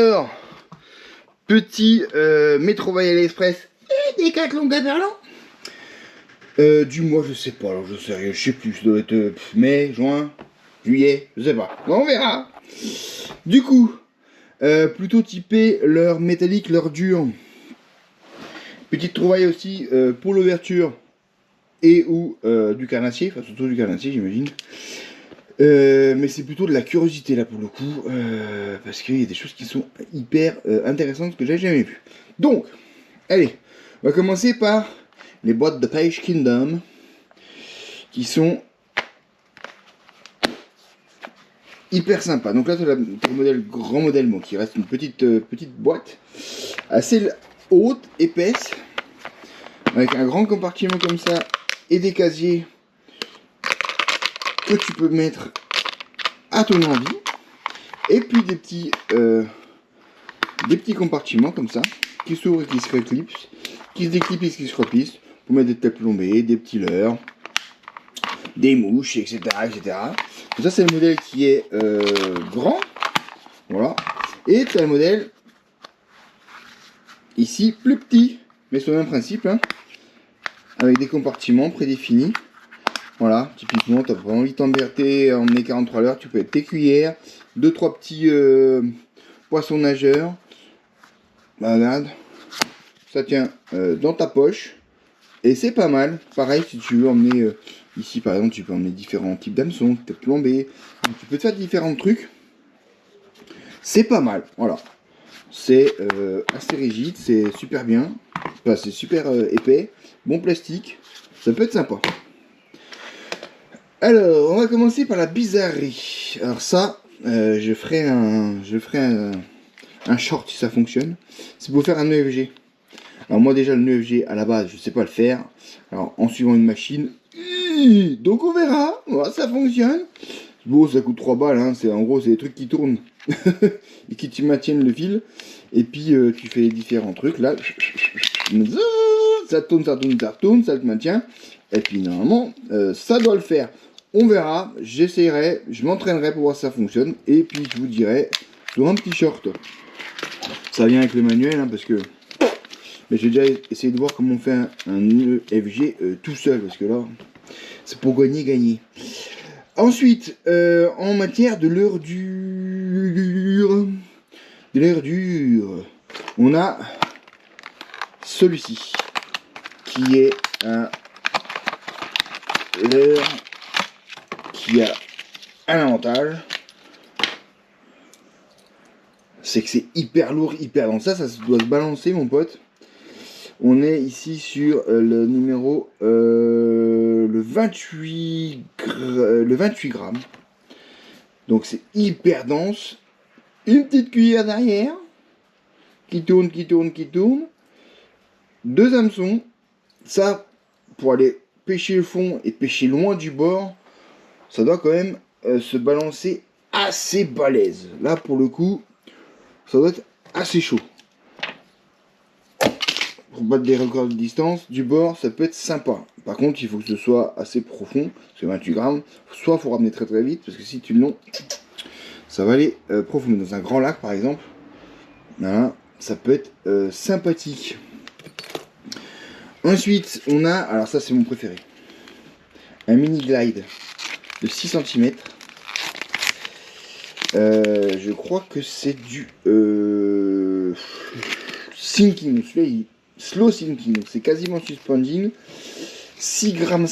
Alors, petit métro Royal Express et Décathlon Gaberlan du mois, je sais pas, alors je sais rien, je sais plus, ça doit être mai, juin, juillet, je sais pas, bon, on verra. Du coup, plutôt typé leur métallique, leur dur. Petite trouvaille aussi pour l'ouverture et ou du carnassier, enfin surtout du carnassier j'imagine. Mais c'est plutôt de la curiosité là pour le coup, parce qu'il y a des choses qui sont hyper intéressantes que j'ai jamais vues. Donc, allez, on va commencer par les boîtes de pêche Kingdom, qui sont hyper sympas. Donc là, c'est le modèle grand modèle, bon, qui reste une petite boîte, assez haute, épaisse, avec un grand compartiment comme ça, et des casiers que tu peux mettre à ton envie, et puis des petits compartiments comme ça, qui s'ouvrent et qui se reclipsent, qui se déclipent et qui se replissent, pour mettre des têtes plombées, des petits leurres, des mouches, etc. etc. Donc ça c'est le modèle qui est grand, voilà, et tu as le modèle ici plus petit, mais sur le même principe, hein, avec des compartiments prédéfinis. Voilà, typiquement, tu n'as pas envie de t'emmerder à emmener 43 l'heure, tu peux mettre tes cuillères, 2-3 petits poissons nageurs. Bah, regarde, ça tient dans ta poche, et c'est pas mal. Pareil, si tu veux emmener, ici par exemple, tu peux emmener différents types d'hameçons, peut-être plombés, tu peux te faire différents trucs. C'est pas mal, voilà. C'est assez rigide, c'est super bien, enfin, c'est super épais, bon plastique, ça peut être sympa. Alors, on va commencer par la bizarrerie. Alors ça, je ferai un short si ça fonctionne. C'est pour faire un EFG. Alors moi déjà le EFG à la base, je sais pas le faire. Alors en suivant une machine, donc on verra. Voilà, ça fonctionne. Bon, ça coûte 3 balles. Hein. En gros, c'est des trucs qui tournent et qui te maintiennent le fil. Et puis tu fais les différents trucs là. Ça tourne, ça tourne, ça tourne, ça te maintient. Et puis normalement, ça doit le faire. On verra, j'essayerai, je m'entraînerai pour voir si ça fonctionne. Et puis je vous dirai sur un petit short. Ça vient avec le manuel, hein, parce que... Mais j'ai déjà essayé de voir comment on fait un EFG tout seul, parce que là, c'est pour gagner. Ensuite, en matière de l'heure dure, on a celui-ci, qui est un leurre qui a un avantage, c'est que c'est hyper lourd, hyper dense. Ça doit se balancer, mon pote. On est ici sur le numéro le 28 grammes. Donc c'est hyper dense. Une petite cuillère derrière qui tourne. 2 hameçons. Ça, pour aller pêcher le fond et pêcher loin du bord, ça doit quand même se balancer assez balèze. Là, pour le coup, ça doit être assez chaud. Pour battre des records de distance, du bord, ça peut être sympa. Par contre, il faut que ce soit assez profond, parce que 28 grammes, soit il faut ramener très très vite, parce que si tu le long, ça va aller profond. Dans un grand lac, par exemple, voilà, ça peut être sympathique. Ensuite, on a, alors ça c'est mon préféré, un mini glide de 6 cm. Je crois que c'est du sinking, celui-là slow sinking, donc c'est quasiment suspending. 6,5 grammes.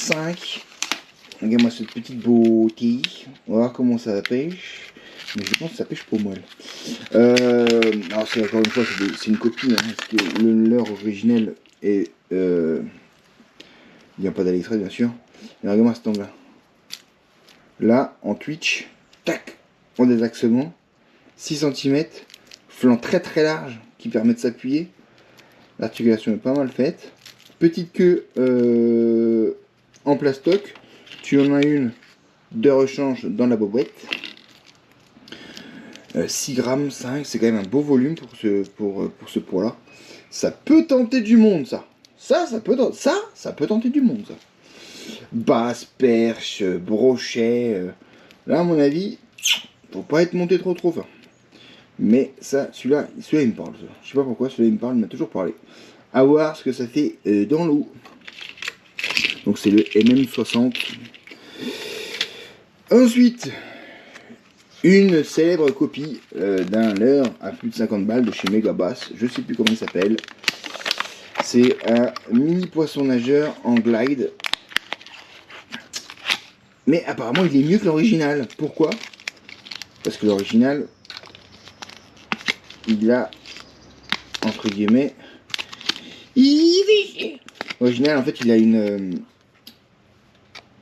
Regarde-moi cette petite beauté. On va voir comment ça pêche. Mais je pense que ça pêche pour moi. Alors c'est encore une fois, c'est une copie, hein, parce que leur originel est... il n'y a pas d'Aliexpress bien sûr. Mais regarde-moi cet angle-là. Là, en twitch, tac, en désaxement, 6 cm, flanc très très large qui permet de s'appuyer. L'articulation est pas mal faite. Petite queue en plastoc. Tu en as une de rechange dans la bobette. 6 grammes 5, c'est quand même un beau volume pour ce poids-là. Ça peut tenter du monde, ça. Ça peut tenter du monde, ça. Basse, perche, brochet. Là, à mon avis, faut pas être monté trop fin. Mais ça, celui-là il me parle. Je sais pas pourquoi, celui-là il me parle, il m'a toujours parlé. À voir ce que ça fait dans l'eau. Donc c'est le MM60. Ensuite, une célèbre copie d'un leurre à plus de 50 balles de chez Megabass. Je sais plus comment il s'appelle. C'est un mini poisson nageur en glide. Mais apparemment il est mieux que l'original. Pourquoi? Parce que l'original, il a, entre guillemets, l'original en fait il a une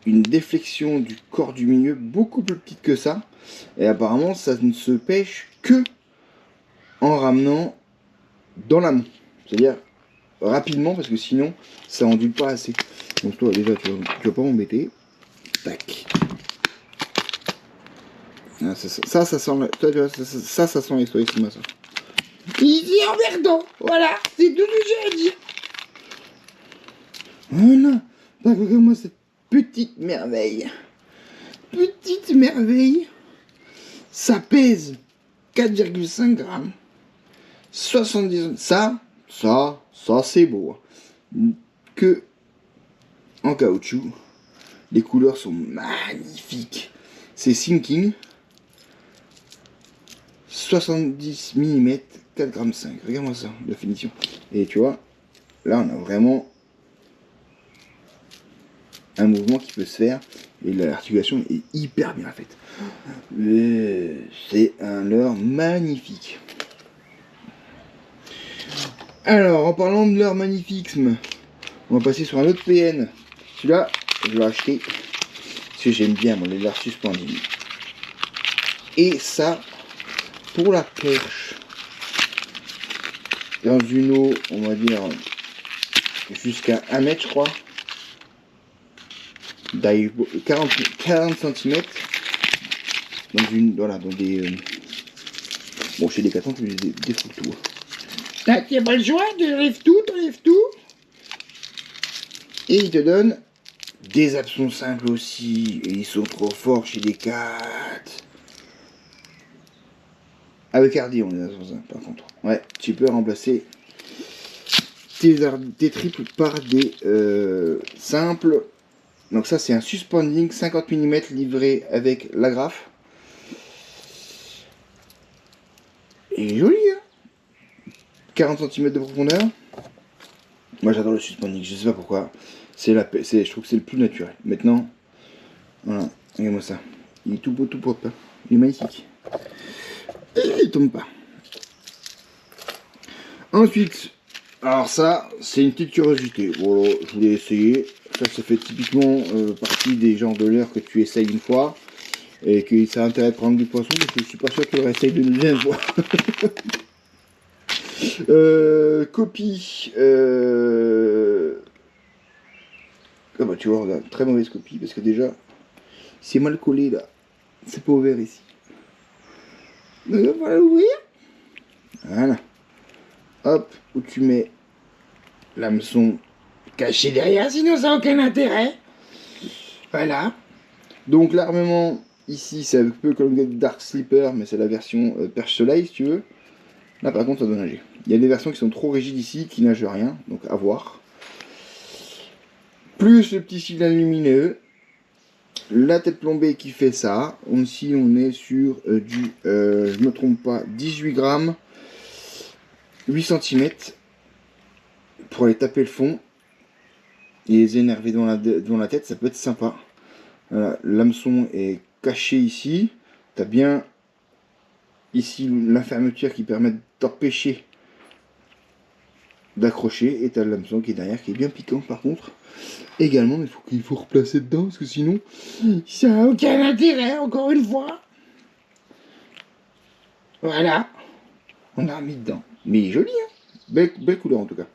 déflexion du corps du milieu beaucoup plus petite que ça. Et apparemment ça ne se pêche que en ramenant dans l'amont. C'est-à-dire rapidement, parce que sinon ça ondule pas assez. Donc toi déjà tu vas pas m'embêter. Tac. Ah, ça sent ça sent l'expression ça. Il est emmerdant. Voilà, c'est tout ce que j'ai à dire. Voilà. Regarde-moi cette petite merveille. Petite merveille. Ça pèse 4,5 grammes. 70. Ça c'est beau. Que en caoutchouc. Les couleurs sont magnifiques. C'est Sinking. 70 mm, 4,5 grammes. Regarde-moi ça, la finition. Et tu vois, là on a vraiment un mouvement qui peut se faire. Et l'articulation est hyper bien faite. C'est un leurre magnifique. Alors, en parlant de leurre magnifique, on va passer sur un autre PN. Celui-là, je l'ai acheté parce que j'aime bien les leurres suspendus. Et ça, pour la perche, dans une eau, on va dire, jusqu'à 1 mètre, je crois, 40 cm, dans une, voilà, dans des, bon, chez Decathlon, tu les défoules tout. Là, tu n'as pas le choix, tu enlèves tout. Et ils te donnent des hameçons simples aussi, et ils sont trop forts chez Decathlon. Avec Hardy, on est à 105 par contre. Ouais, tu peux remplacer tes triples par des simples. Donc ça c'est un suspending 50 mm livré avec l'agrafe. Et joli hein. 40 cm de profondeur. Moi j'adore le suspending, je sais pas pourquoi. Je trouve que c'est le plus naturel. Maintenant, voilà, regarde-moi ça. Il est tout beau, tout propre. Il est magnifique. Et il tombe pas. Ensuite, alors ça, c'est une petite curiosité. Voilà, je voulais essayer. Ça fait typiquement partie des genres de leurre que tu essayes une fois et que ça a intérêt de prendre du poisson parce que je suis pas sûr que tu réessayes de deuxième fois. Copie. Ah bah tu vois, regarde, très mauvaise copie parce que déjà, c'est mal collé là. C'est pas ouvert ici. On va l'ouvrir. Voilà. Hop, où tu mets l'hameçon caché derrière, sinon ça n'a aucun intérêt. Voilà. Donc l'armement, ici, c'est un peu comme le Dark Slipper, mais c'est la version perche soleil, si tu veux. Là, par contre, ça doit nager. Il y a des versions qui sont trop rigides ici, qui nagent rien, donc à voir. Plus le petit signal lumineux. La tête plombée qui fait ça. Ici, on est sur du, je me trompe pas, 18 grammes, 8 cm. Pour aller taper le fond et les énerver devant la tête, ça peut être sympa. Voilà, l'hameçon est caché ici. Tu as bien ici la fermeture qui permet d'empêcher d'accrocher. Et tu as l'hameçon qui est derrière, qui est bien piquant par contre. Également, il faut replacer dedans parce que sinon, ça n'a aucun intérêt, encore une fois. Voilà. On a remis dedans. Mais il est joli, hein. Belle couleur en tout cas.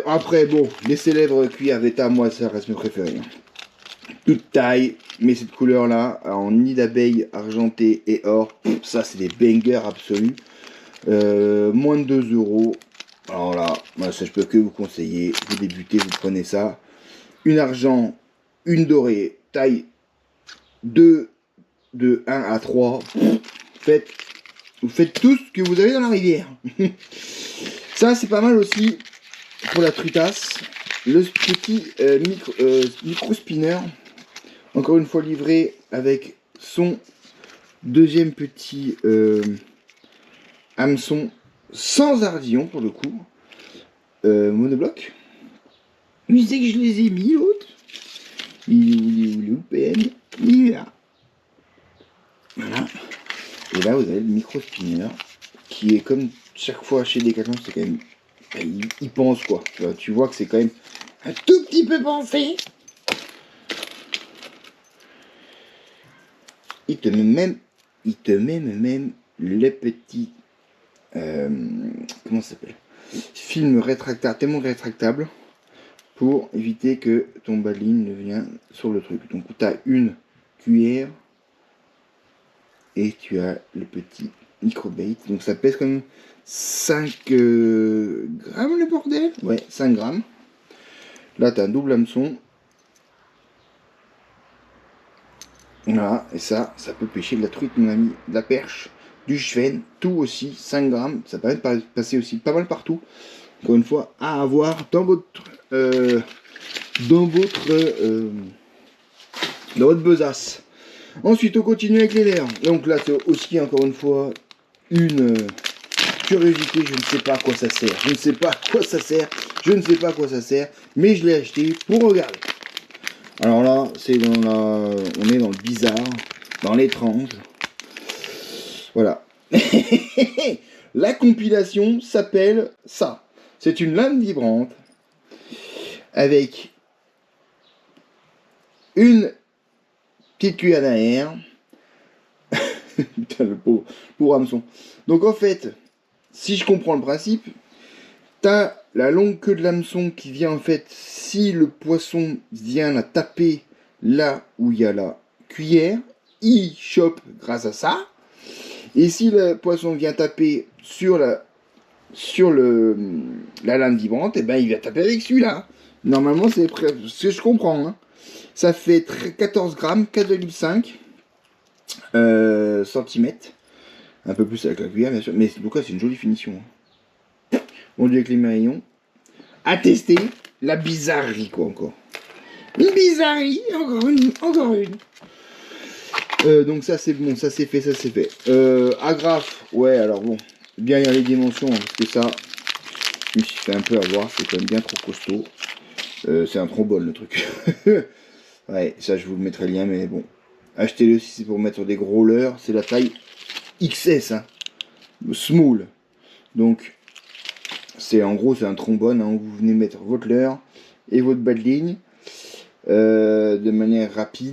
Après, bon, les célèbres cuillères Veta, moi, ça reste mes préférés. Toute taille, mais cette couleur-là, en nid d'abeille argenté et or, ça, c'est des bangers absolus. Moins de 2 €. Alors là, moi, ça, je peux que vous conseiller. Vous débutez, vous prenez ça. Une argent, une dorée, taille 2 de 1 à 3. Vous faites tout ce que vous avez dans la rivière. Ça, c'est pas mal aussi pour la truitasse. Le petit micro spinner. Encore une fois livré avec son deuxième petit hameçon sans ardillon pour le coup. Monobloc. Il sait que je les ai mis l'autre. Il est où le PM? Il est là. Voilà. Et là vous avez le micro spinner qui est comme chaque fois chez Decathlon, c'est quand même. Il pense quoi. Tu vois que c'est quand même un tout petit peu pensé. Il te met même le petit comment ça s'appelle, film rétractable, tellement rétractable pour éviter que ton bas de ligne ne vienne sur le truc. Donc tu as une cuillère et tu as le petit micro bait. Donc ça pèse comme 5 grammes le bordel. Ouais, 5 grammes. Là tu as un double hameçon. Voilà, et ça peut pêcher de la truite, mon ami, de la perche, du chven, tout aussi, 5 grammes, ça permet de passer aussi pas mal partout. Encore une fois, à avoir dans votre besace. Ensuite, on continue avec les nerfs. Donc là, c'est aussi encore une fois une curiosité. Je ne sais pas à quoi ça sert. Je ne sais pas à quoi ça sert. Mais je l'ai acheté pour regarder. Alors là, c'est on est dans le bizarre, dans l'étrange. Voilà. La compilation s'appelle ça. C'est une lame vibrante avec une petite cuillère derrière. Putain, le pauvre hameçon. Donc en fait, si je comprends le principe, t'as la longue queue de l'hameçon qui vient en fait, si le poisson vient la taper là où il y a la cuillère, il chope grâce à ça. Et si le poisson vient taper sur la lame vibrante, et ben il va taper avec celui-là. Normalement, c'est ce que je comprends. Hein. Ça fait 14 grammes, 4,5 cm. Un peu plus avec la cuillère, bien sûr. Mais en tout cas, c'est une jolie finition. Hein. Bon, avec les maillons. À tester la bizarrerie, quoi, encore. Une bizarrerie, encore une. Donc ça c'est bon, ça c'est fait. Agrafe, ouais, alors bon, bien lire les dimensions, hein, parce que ça, je me suis fait un peu avoir, c'est quand même bien trop costaud. C'est un trombone le truc. Ouais, ça je vous le mettrai le lien, mais bon. Achetez-le si c'est pour mettre des gros leurres, c'est la taille XS, hein. Small. Donc, en gros, c'est un trombone, hein, où vous venez mettre votre leurre et votre bas de ligne de manière rapide.